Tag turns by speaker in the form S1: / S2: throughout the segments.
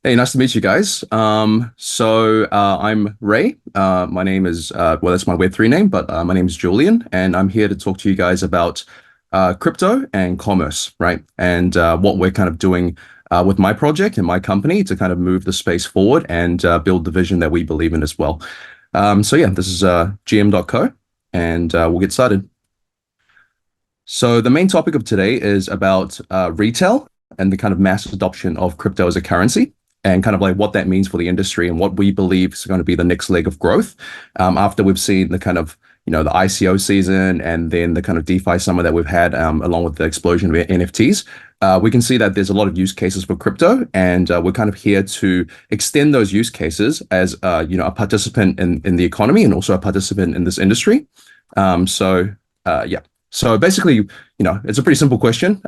S1: Hey, nice to meet you guys. I'm Ray. My name is, well, that's my Web3 name, but my name is Julian, and I'm here to talk to you guys about crypto and commerce, right? And what we're kind of doing with my project and my company to kind of move the space forward and build the vision that we believe in as well. Yeah, this is gm.co, and we'll get started. So the main topic of today is about retail and the kind of mass adoption of crypto as a currency and kind of like what that means for the industry and what we believe is going to be the next leg of growth after we've seen the kind of, the ICO season and then the kind of DeFi summer that we've had along with the explosion of NFTs. We can see that there's a lot of use cases for crypto, and we're kind of here to extend those use cases as, a participant in the economy and also a participant in this industry. Yeah. So basically, it's a pretty simple question.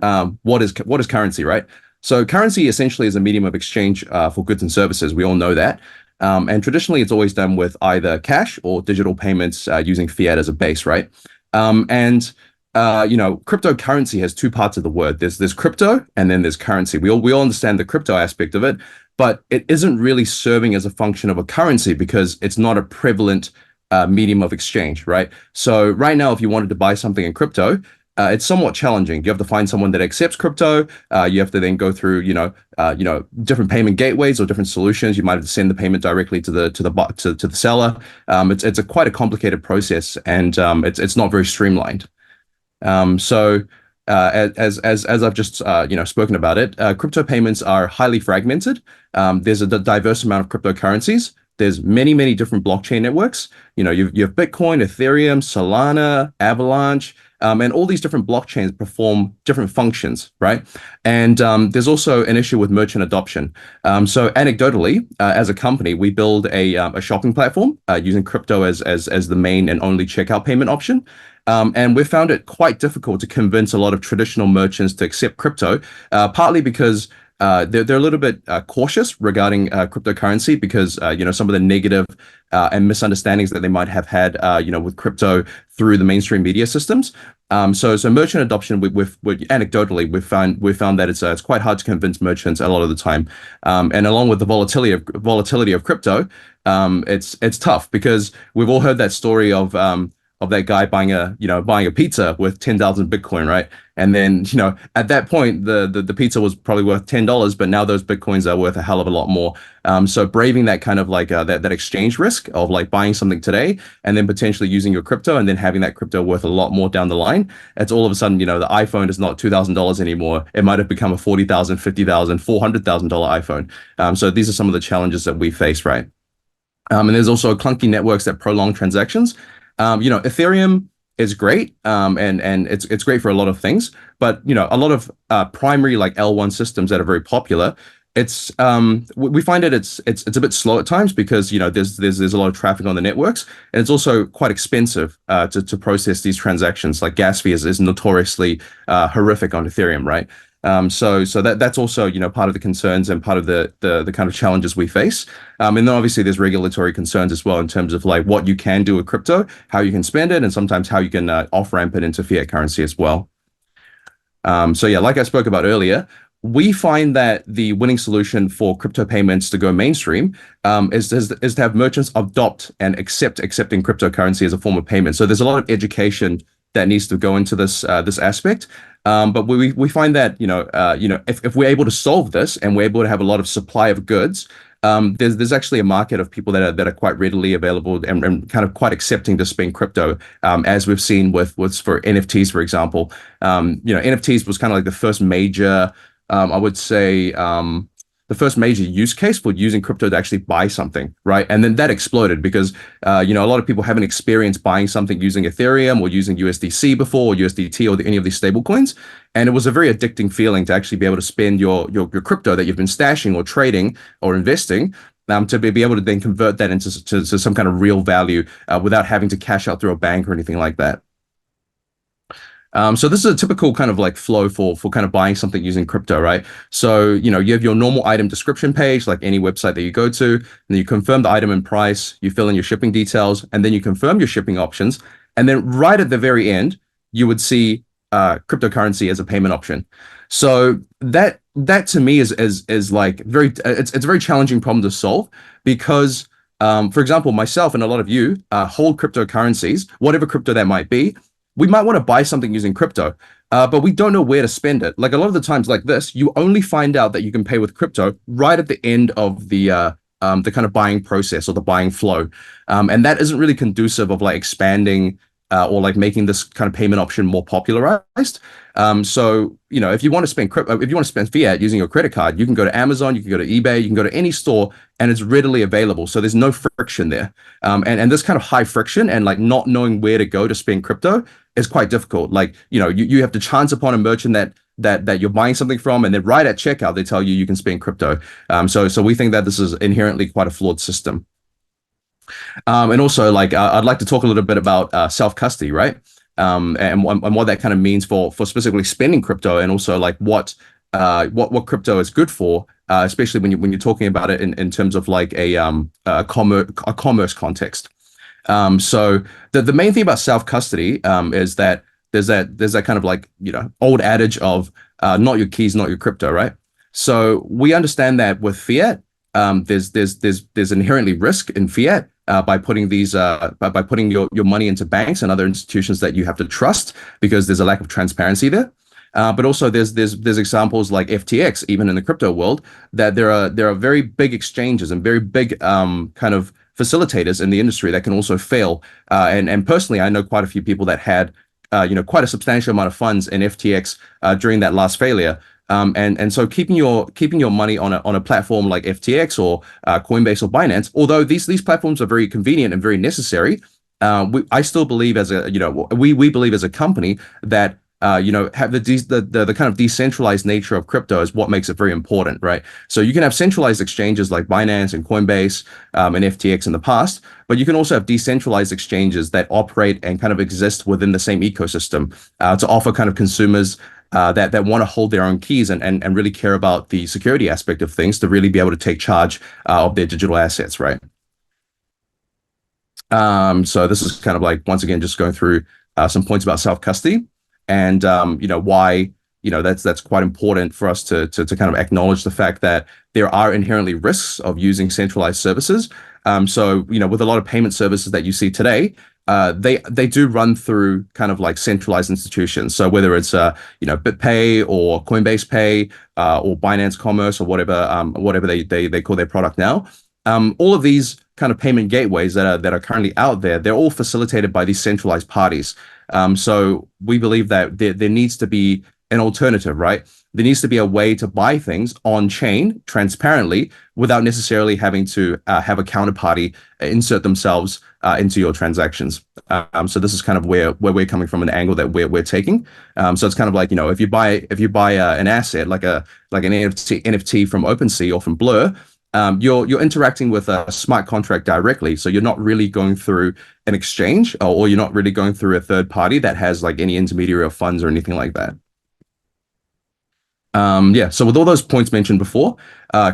S1: What is currency, right? So currency essentially is a medium of exchange for goods and services. We all know that. And traditionally, it's always done with either cash or digital payments using fiat as a base, right? Cryptocurrency has two parts of the word. There's crypto and then there's currency. We all understand the crypto aspect of it, but it isn't really serving as a function of a currency because it's not a prevalent medium of exchange, right? So right now, if you wanted to buy something in crypto, it's somewhat challenging. You have to find someone that accepts crypto. You have to then go through, different payment gateways or different solutions. You might have to send the payment directly to the seller. It's quite a complicated process, and it's not very streamlined. As I've just spoken about it, crypto payments are highly fragmented. There's a diverse amount of cryptocurrencies. There's many different blockchain networks. You have Bitcoin, Ethereum, Solana, Avalanche, and all these different blockchains perform different functions, right? And there's also an issue with merchant adoption. So anecdotally, as a company, we build a shopping platform using crypto as the main and only checkout payment option. And we found it quite difficult to convince a lot of traditional merchants to accept crypto, partly because they're a little bit cautious regarding cryptocurrency because some of the negative and misunderstandings that they might have had with crypto through the mainstream media systems. So merchant adoption, anecdotally we've found that it's quite hard to convince merchants a lot of the time. And along with the volatility of crypto, it's tough because we've all heard that story of that guy buying a pizza with 10,000 Bitcoin, right? And then, at that point, the pizza was probably worth $10, but now those Bitcoins are worth a hell of a lot more. So braving that kind of like that exchange risk of like buying something today and then potentially using your crypto and then having that crypto worth a lot more down the line. It's all of a sudden, the iPhone is not $2,000 anymore. It might have become a $40,000, $50,000, $400,000 iPhone. So these are some of the challenges that we face, right? And there's also clunky networks that prolong transactions. Ethereum is great, and it's great for a lot of things, but a lot of primary like L1 systems that are very popular, we find that it's a bit slow at times because there's a lot of traffic on the networks, and it's also quite expensive to process these transactions. Like gas fee is notoriously horrific on Ethereum, right? So that's also part of the concerns and part of the kind of challenges we face. And then obviously there's regulatory concerns as well in terms of like what you can do with crypto, how you can spend it, and sometimes how you can off ramp it into fiat currency as well. Yeah, like I spoke about earlier, we find that the winning solution for crypto payments to go mainstream is to have merchants adopt and accepting cryptocurrency as a form of payment. So there's a lot of education that needs to go into this aspect. But we find that if we're able to solve this and we're able to have a lot of supply of goods, there's actually a market of people that are quite readily available and kind of quite accepting to spend crypto, as we've seen with for NFTs, for example. NFTs was kind of like the first major, I would say, the first major use case for using crypto to actually buy something, right? And then that exploded because, a lot of people haven't experienced buying something using Ethereum or using USDC before, or USDT, or any of these stable coins. And it was a very addicting feeling to actually be able to spend your crypto that you've been stashing or trading or investing, to be able to then convert that into some kind of real value without having to cash out through a bank or anything like that. So this is a typical kind of like flow for kind of buying something using crypto, right? So, you have your normal item description page, like any website that you go to, and then you confirm the item and price, you fill in your shipping details, and then you confirm your shipping options. And then right at the very end, you would see cryptocurrency as a payment option. So that that to me is like very it's a very challenging problem to solve because for example myself and a lot of you hold cryptocurrencies, whatever crypto that might be. We might want to buy something using crypto, but we don't know where to spend it. Like a lot of the times like this, you only find out that you can pay with crypto right at the end of the kind of buying process or the buying flow, and that isn't really conducive of like expanding or like making this kind of payment option more popularized. So, you know, if you want to spend crypto, if you want to spend fiat using your credit card, you can go to Amazon, you can go to eBay, you can go to any store, and it's readily available. So there's no friction there. And this kind of high friction and like not knowing where to go to spend crypto is quite difficult. Like, you know, you have to chance upon a merchant that you're buying something from, and then right at checkout they tell you you can spend crypto. So we think that this is inherently quite a flawed system. And also, like, I'd like to talk a little bit about self-custody, right? And what that kind of means for specifically spending crypto, and also like what crypto is good for, especially when you're talking about it in terms of like a commerce context. So the main thing about self-custody is that there's that kind of like, you know, old adage of not your keys, not your crypto, right? So we understand that with fiat, there's inherently risk in fiat by putting these by putting your money into banks and other institutions that you have to trust because there's a lack of transparency there. But also there's examples like FTX, even in the crypto world, that there are very big exchanges and very big kind of facilitators in the industry that can also fail. And personally, I know quite a few people that had you know, quite a substantial amount of funds in FTX during that last failure. And so keeping your money on a platform like FTX or Coinbase or Binance, although these platforms are very convenient and very necessary, I still believe as a, you know, we believe as a company that you know, have the kind of decentralized nature of crypto is what makes it very important, right? So you can have centralized exchanges like Binance and Coinbase and FTX in the past, but you can also have decentralized exchanges that operate and kind of exist within the same ecosystem to offer kind of consumers that want to hold their own keys and really care about the security aspect of things to really be able to take charge of their digital assets, right? So this is kind of like, once again, just going through some points about self-custody and, you know, why, you know, that's quite important for us to kind of acknowledge the fact that there are inherently risks of using centralized services. So, you know, with a lot of payment services that you see today, they do run through kind of like centralized institutions. So whether it's you know, BitPay or Coinbase Pay or Binance Commerce or whatever they call their product now, all of these kind of payment gateways that are currently out there, they're all facilitated by these centralized parties. So we believe that there needs to be an alternative, right? There needs to be a way to buy things on chain transparently without necessarily having to have a counterparty insert themselves into your transactions. So this is kind of where we're coming from, an angle that we're taking. So it's kind of like, you know, if you buy an asset like an NFT from OpenSea or from Blur, you're interacting with a smart contract directly. So you're not really going through an exchange, or you're not really going through a third party that has like any intermediary of funds or anything like that. Yeah, so with all those points mentioned before,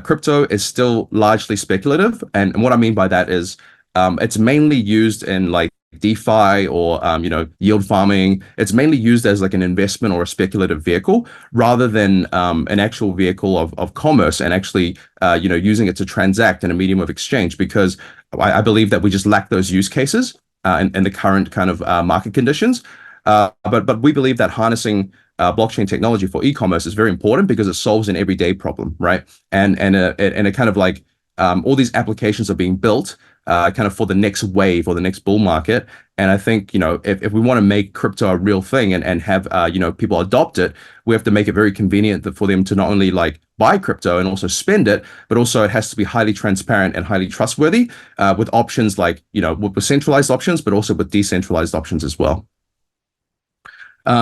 S1: crypto is still largely speculative. And what I mean by that is it's mainly used in like DeFi or you know, yield farming. It's mainly used as like an investment or a speculative vehicle rather than an actual vehicle of commerce and actually you know, using it to transact in a medium of exchange, because I believe that we just lack those use cases in the current kind of market conditions. But we believe that harnessing blockchain technology for e-commerce is very important because it solves an everyday problem, right? And it kind of like all these applications are being built kind of for the next wave or the next bull market. And I think, you know, if we want to make crypto a real thing and have you know, people adopt it, we have to make it very convenient for them to not only like buy crypto and also spend it, but also it has to be highly transparent and highly trustworthy with options like, you know, with centralized options, but also with decentralized options as well.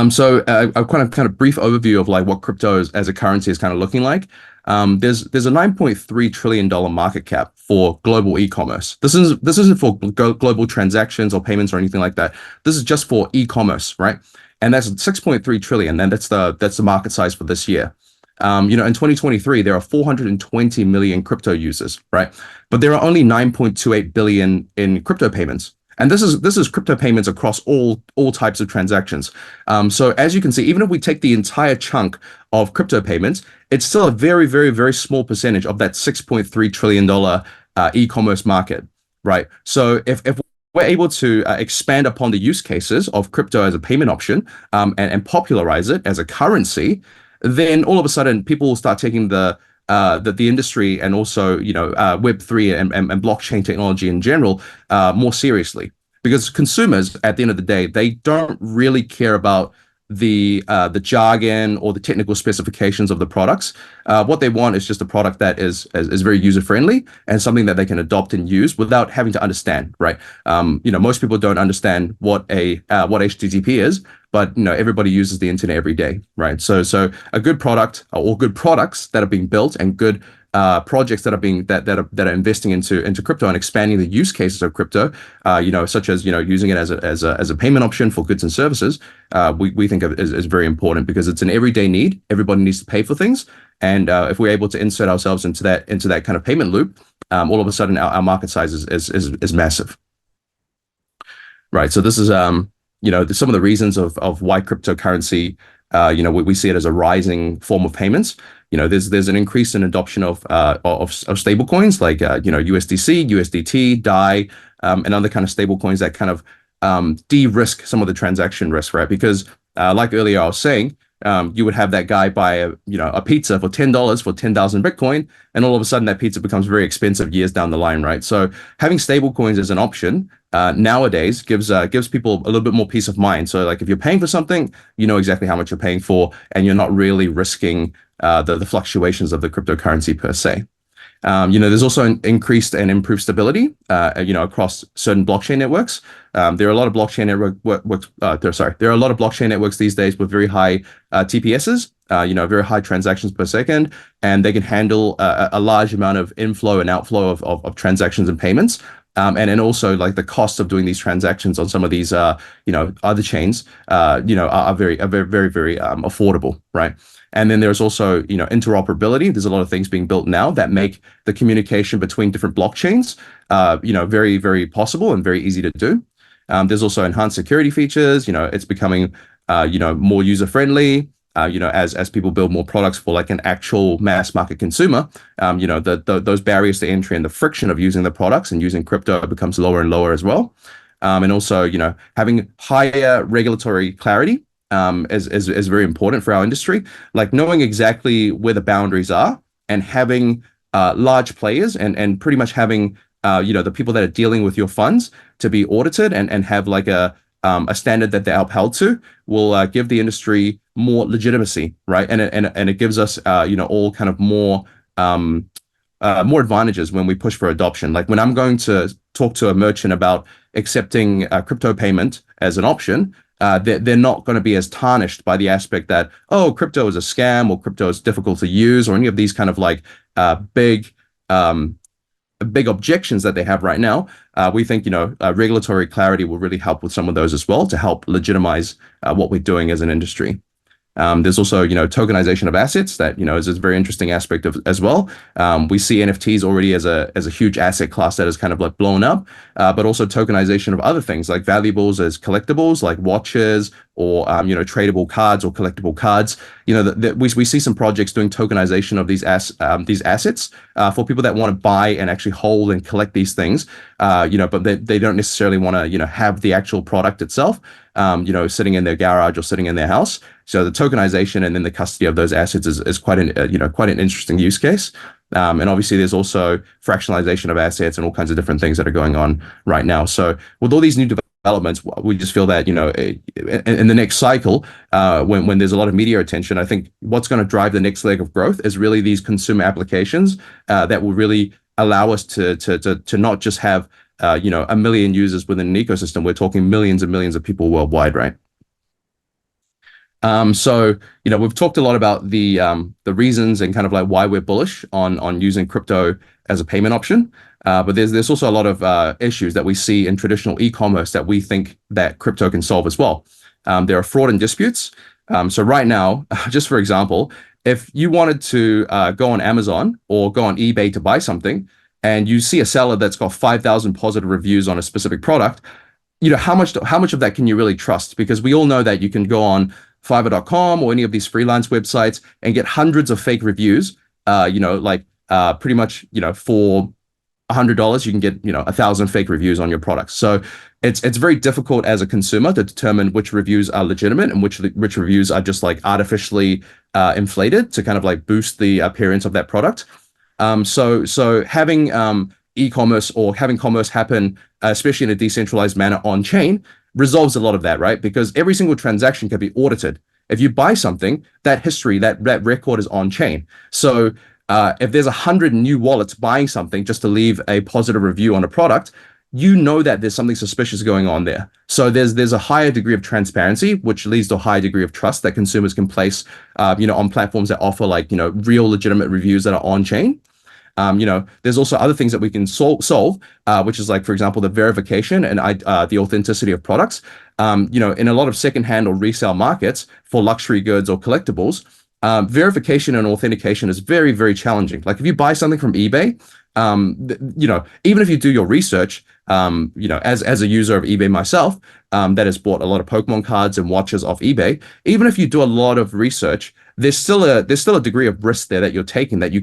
S1: So a kind of brief overview of like what crypto as a currency is kind of looking like. There's a $9.3 trillion market cap for global e-commerce. This isn't for global transactions or payments or anything like that. This is just for e-commerce, right? And that's 6.3 trillion, and that's the market size for this year. You know, in 2023, there are 420 million crypto users, right? But there are only 9.28 billion in crypto payments. And this is crypto payments across all types of transactions. So as you can see, even if we take the entire chunk of crypto payments, it's still a very, very, very small percentage of that $6.3 trillion e-commerce market, right? So if we're able to expand upon the use cases of crypto as a payment option, and popularize it as a currency, then all of a sudden people will start taking the industry and also Web3 and blockchain technology in general more seriously, because consumers at the end of the day, they don't really care about the jargon or the technical specifications of the products. What they want is just a product that is very user friendly and something that they can adopt and use without having to understand, right? Most people don't understand what HTTP is, but everybody uses the internet every day, right? So a good product or good products that are being built and good projects that are being that are investing into crypto and expanding the use cases of crypto, such as using it as a payment option for goods and services, we think of is very important because it's an everyday need. Everybody needs to pay for things, and if we're able to insert ourselves into that kind of payment loop, all of a sudden our market size is massive. Right. So this is some of the reasons of why cryptocurrency, we see it as a rising form of payments. There's an increase in adoption of stable coins like USDC, USDT, DAI, and other kind of stable coins that kind of de-risk some of the transaction risk, right? Because like earlier I was saying, you would have that guy buy a pizza for $10 for 10,000 Bitcoin, and all of a sudden that pizza becomes very expensive years down the line, right? So having stable coins as an option nowadays gives people a little bit more peace of mind. So like if you're paying for something, you know exactly how much you're paying for, and you're not really risking the fluctuations of the cryptocurrency per se. There's also an increased and improved stability, across certain blockchain networks. There are a lot of blockchain there are a lot of blockchain networks these days with very high TPSs, very high transactions per second, and they can handle a large amount of inflow and outflow of transactions and payments. And then also like the cost of doing these transactions on some of these, other chains, are very, very, very affordable, right? And then there's also, interoperability. There's a lot of things being built now that make the communication between different blockchains, very, very possible and very easy to do. There's also enhanced security features. It's becoming, more user friendly. As people build more products for like an actual mass market consumer, those barriers to entry and the friction of using the products and using crypto becomes lower and lower as well. And also, having higher regulatory clarity is very important for our industry. Like knowing exactly where the boundaries are and having large players and pretty much having the people that are dealing with your funds to be audited and have like a standard that they're upheld to will give the industry more legitimacy, right? And it gives us all kind of more advantages when we push for adoption. Like when I'm going to talk to a merchant about accepting a crypto payment as an option, they're not going to be as tarnished by the aspect that, oh, crypto is a scam or crypto is difficult to use or any of these kind of like big objections that they have right now. We think regulatory clarity will really help with some of those as well to help legitimize what we're doing as an industry. There's also, tokenization of assets that, is a very interesting aspect of as well. We see NFTs already as a huge asset class that is kind of like blown up, but also tokenization of other things like valuables as collectibles, like watches or, tradable cards or collectible cards. We see some projects doing tokenization of these assets for people that want to buy and actually hold and collect these things, but they don't necessarily want to, have the actual product itself, sitting in their garage or sitting in their house. So the tokenization and then the custody of those assets is quite an interesting use case. And obviously there's also fractionalization of assets and all kinds of different things that are going on right now. So with all these new developments, we just feel that, in the next cycle, when there's a lot of media attention, I think what's going to drive the next leg of growth is really these consumer applications that will really allow us to not just have a million users within an ecosystem. We're talking millions and millions of people worldwide, right? So we've talked a lot about the reasons and kind of like why we're bullish on using crypto as a payment option. But there's also a lot of issues that we see in traditional e-commerce that we think that crypto can solve as well. There are fraud and disputes. So right now, just for example, if you wanted to go on Amazon or go on eBay to buy something, and you see a seller that's got 5,000 positive reviews on a specific product, how much of that can you really trust? Because we all know that you can go on Fiverr.com or any of these freelance websites and get hundreds of fake reviews. Pretty much, for $100 you can get 1,000 fake reviews on your products. So it's very difficult as a consumer to determine which reviews are legitimate and which reviews are just like artificially inflated to kind of like boost the appearance of that product. So having e-commerce or having commerce happen, especially in a decentralized manner on chain, resolves a lot of that, right? Because every single transaction can be audited. If you buy something, that history, that record is on chain. So if there's 100 new wallets buying something just to leave a positive review on a product, you know that there's something suspicious going on there. So there's a higher degree of transparency, which leads to a higher degree of trust that consumers can place, on platforms that offer like, real legitimate reviews that are on chain. There's also other things that we can solve, which is like, for example, the verification and the authenticity of products. In a lot of secondhand or resale markets for luxury goods or collectibles, verification and authentication is very, very challenging. Like if you buy something from eBay, even if you do your research, as a user of eBay myself, that has bought a lot of Pokemon cards and watches off eBay, even if you do a lot of research, there's still a degree of risk there that you're taking that you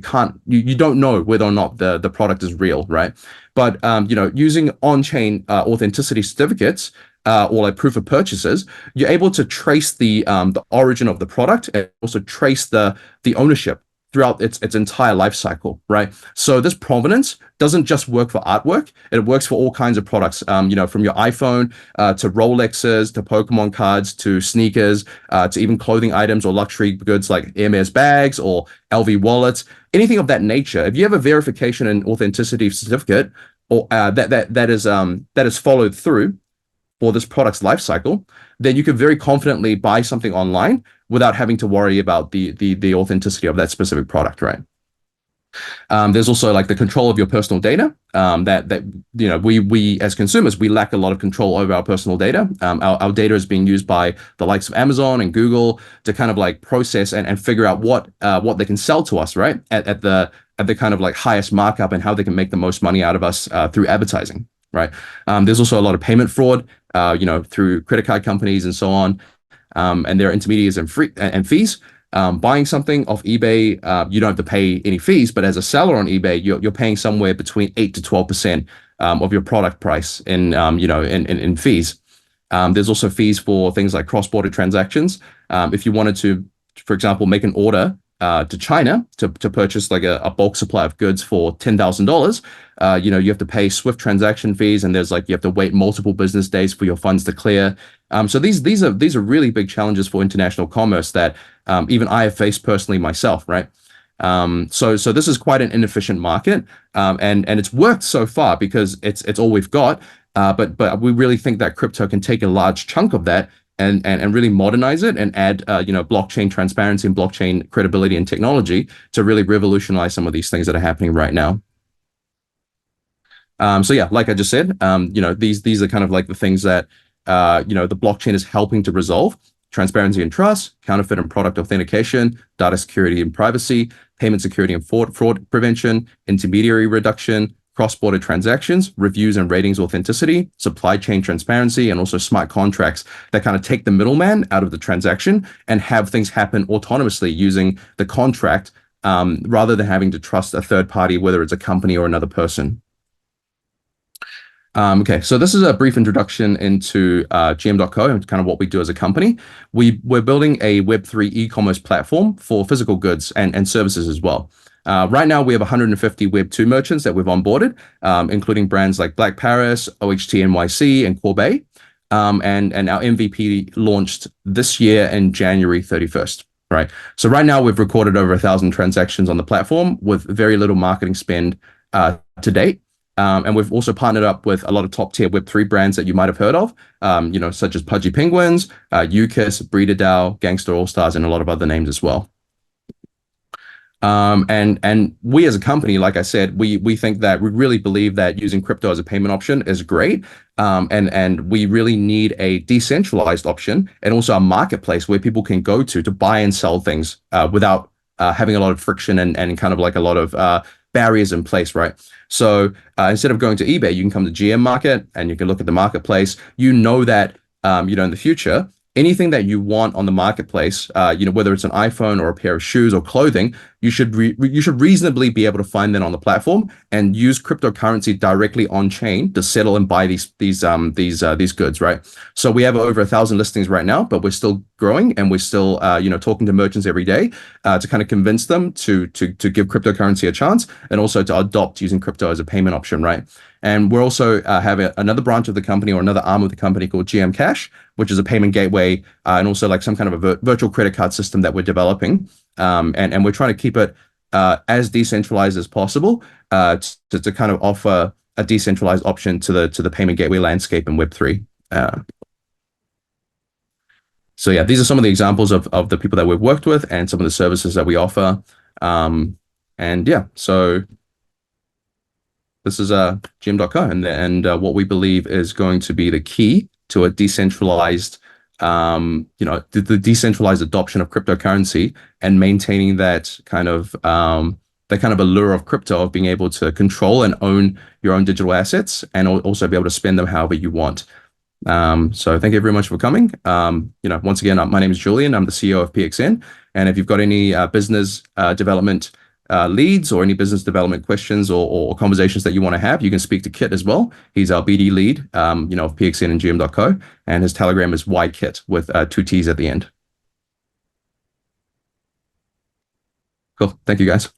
S1: don't know whether or not the product is real, right? But using on-chain authenticity certificates, or like proof of purchases, you're able to trace the origin of the product and also trace the ownership throughout its entire life cycle, right? So this provenance doesn't just work for artwork; it works for all kinds of products. From your iPhone to Rolexes to Pokemon cards to sneakers to even clothing items or luxury goods like Hermes bags or LV wallets, anything of that nature. If you have a verification and authenticity certificate, or that is followed through for this product's life cycle, then you can very confidently buy something online without having to worry about the authenticity of that specific product, right? There's also like the control of your personal data, we as consumers, we lack a lot of control over our personal data. Our data is being used by the likes of Amazon and Google to kind of like process and figure out what they can sell to us, right? At the kind of like highest markup and how they can make the most money out of us through advertising, right? There's also a lot of payment fraud, through credit card companies and so on. And there are intermediaries and fees. Buying something off eBay, you don't have to pay any fees, but as a seller on eBay, you're paying somewhere between 8 to 12% of your product price in fees. There's also fees for things like cross-border transactions. If you wanted to, for example, make an order to China to purchase like a bulk supply of goods for $10,000, you have to pay Swift transaction fees, and you have to wait multiple business days for your funds to clear. So these are really big challenges for international commerce that even I have faced personally myself, right? So this is quite an inefficient market, and it's worked so far because it's all we've got. But we really think that crypto can take a large chunk of that and really modernize it and add blockchain transparency and blockchain credibility and technology to really revolutionize some of these things that are happening right now. So yeah, like I just said, these are kind of like the things that the blockchain is helping to resolve: transparency and trust, counterfeit and product authentication, data security and privacy, payment security and fraud prevention, intermediary reduction, cross-border transactions, reviews and ratings authenticity, supply chain transparency, and also smart contracts that kind of take the middleman out of the transaction and have things happen autonomously using the contract, rather than having to trust a third party, whether it's a company or another person. Okay, so this is a brief introduction into GM.co and kind of what we do as a company. We're building a Web3 e-commerce platform for physical goods and services as well. Right now, we have 150 Web2 merchants that we've onboarded, including brands like Black Paris, OHT NYC, and Corbeil. And our MVP launched this year in January 31st. Right. So right now, we've recorded over 1,000 transactions on the platform with very little marketing spend to date. And we've also partnered up with a lot of top tier Web3 brands that you might have heard of, such as Pudgy Penguins, UKIS, Breeder DAO, Gangster All Stars, and a lot of other names as well. And we as a company, like I said, we think that we really believe that using crypto as a payment option is great. And we really need a decentralized option and also a marketplace where people can go to buy and sell things without having a lot of friction and kind of like a lot of barriers in place, right? So instead of going to eBay, you can come to GM Market and you can look at the marketplace. You know that in the future, anything that you want on the marketplace, whether it's an iPhone or a pair of shoes or clothing, you should reasonably be able to find that on the platform and use cryptocurrency directly on chain to settle and buy these goods, right? So we have over 1,000 listings right now, but we're still growing and we're still talking to merchants every day to kind of convince them to give cryptocurrency a chance and also to adopt using crypto as a payment option, right? And we're also have another branch of the company or another arm of the company called GM Cash, which is a payment gateway and also like some kind of a virtual credit card system that we're developing. And we're trying to keep it as decentralized as possible to kind of offer a decentralized option to the payment gateway landscape in Web3. So yeah, these are some of the examples of the people that we've worked with and some of the services that we offer. And yeah, so this is gm.co and what we believe is going to be the key to a decentralized, the decentralized adoption of cryptocurrency and maintaining that kind of allure of crypto of being able to control and own your own digital assets and also be able to spend them however you want. So thank you very much for coming. Once again, my name is Julian. I'm the CEO of PXN. And if you've got any business development leads or any business development questions or conversations that you want to have, you can speak to Kit as well. He's our BD lead, of PXN and GM.co, and his Telegram is YKit with 2 T's at the end. Cool. Thank you, guys.